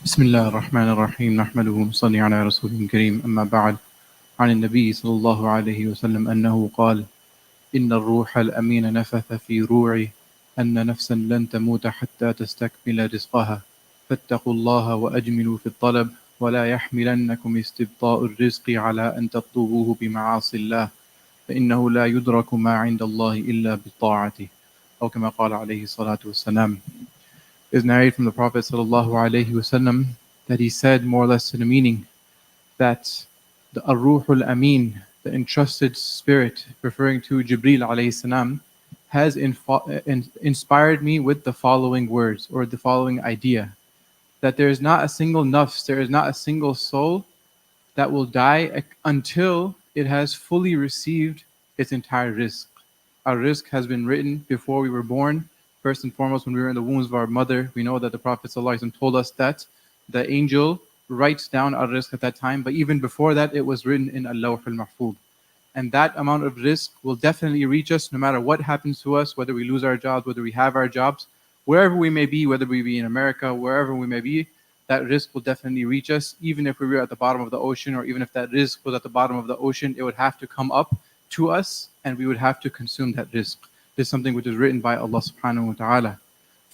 بسم الله الرحمن الرحيم نحمده ونصلي على رسوله الكريم أما بعد عن النبي صلى الله عليه وسلم أنه قال إن الروح الأمين نفث في روعي أن نفسا لن تموت حتى تستكمل رزقها فاتقوا الله وأجملوا في الطلب ولا يحملنكم استبطاء الرزق على أن تطلبوه بمعاصي الله فإنه لا يدرك ما عند الله إلا بطاعته أو كما قال عليه الصلاة والسلام. Is narrated from the Prophet ﷺ that he said, more or less to the meaning, that the Ar-Ruhul Amin, the entrusted spirit, referring to Jibreel ﷺ, has inspired me with the following words or the following idea, that there is not a single nafs, there is not a single soul that will die until it has fully received its entire rizq. Our rizq has been written before we were born. First and foremost, when we were in the wombs of our mother, we know that the Prophet ﷺ told us that the angel writes down our rizq at that time, but even before that, it was written in Al-Lawh al-Mahfuz. And that amount of rizq will definitely reach us no matter what happens to us, whether we lose our jobs, whether we have our jobs, wherever we may be, whether we be in America, wherever we may be, that rizq will definitely reach us. Even if we were at the bottom of the ocean, or even if that rizq was at the bottom of the ocean, it would have to come up to us and we would have to consume that rizq. This is something which is written by Allah subhanahu wa ta'ala.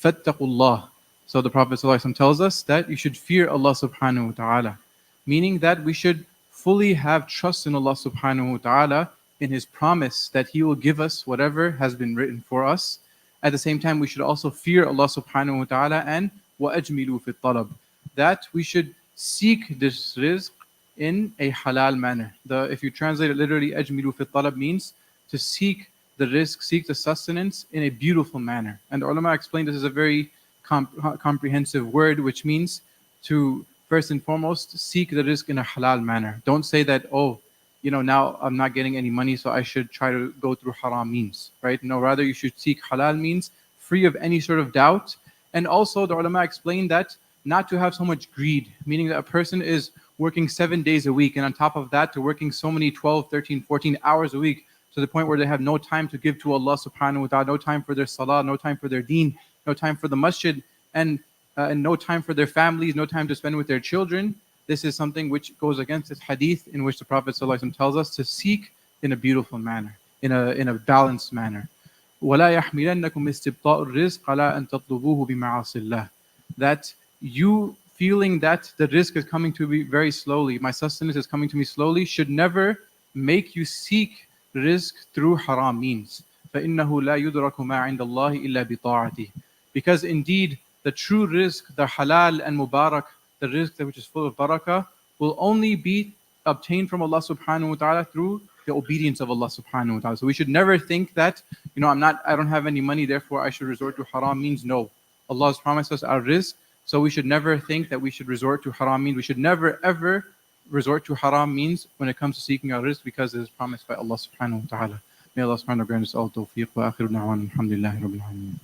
Fattaqullah. So the Prophet ﷺ tells us that you should fear Allah subhanahu wa ta'ala, meaning that we should fully have trust in Allah subhanahu wa ta'ala in His promise that He will give us whatever has been written for us. At the same time, we should also fear Allah subhanahu wa ta'ala and وَأَجْمِلُوا فِي الطَّلَبِ, that we should seek this rizq in a halal manner. If you translate it literally, أَجْمِلُوا فِي الطَّلَبِ means to seek the rizq, seek the sustenance in a beautiful manner. And the ulama explained this is a very comprehensive word, which means to first and foremost seek the rizq in a halal manner. Don't say that, oh, now I'm not getting any money, so I should try to go through haram means, right? No, rather you should seek halal means, free of any sort of doubt. And also the ulama explained that not to have so much greed, meaning that a person is working 7 days a week, and on top of that, to working so many 12, 13, 14 hours a week, to the point where they have no time to give to Allah subhanahu wa ta'ala, no time for their salah, no time for their deen, no time for the masjid, and no time for their families, no time to spend with their children. This is something which goes against this hadith in which the Prophet ﷺ tells us to seek in a beautiful manner, in a balanced manner. وَلَا يَحْمِلَنَّكُمْ اسْتِبْطَاءُ الرِّزْقِ عَلَىٰ أَن تَطْلُبُوهُ بِمَعَاصِ اللَّهِ, that you feeling that the rizq is coming to me very slowly, my sustenance is coming to me slowly, should never make you seek rizq through haram means. فَإِنَّهُ لَا يُدْرَكُ مَا عِنْدَ اللَّهِ إِلَّا بِطَاعَتِهِ. Because indeed, the true rizq, the halal and mubarak, the rizq which is full of barakah, will only be obtained from Allah subhanahu wa ta'ala through the obedience of Allah subhanahu wa ta'ala. So we should never think that, I don't have any money, therefore I should resort to haram means. No. Allah has promised us our rizq, so we should never think that we should resort to haram means. We should never ever resort to haram means when it comes to seeking our rizq, because it is promised by Allah subhanahu wa ta'ala. May Allah subhanahu wa ta'ala grant us all tawfiq wa akhiru da'wan alhamdulillahi rabbil alameen.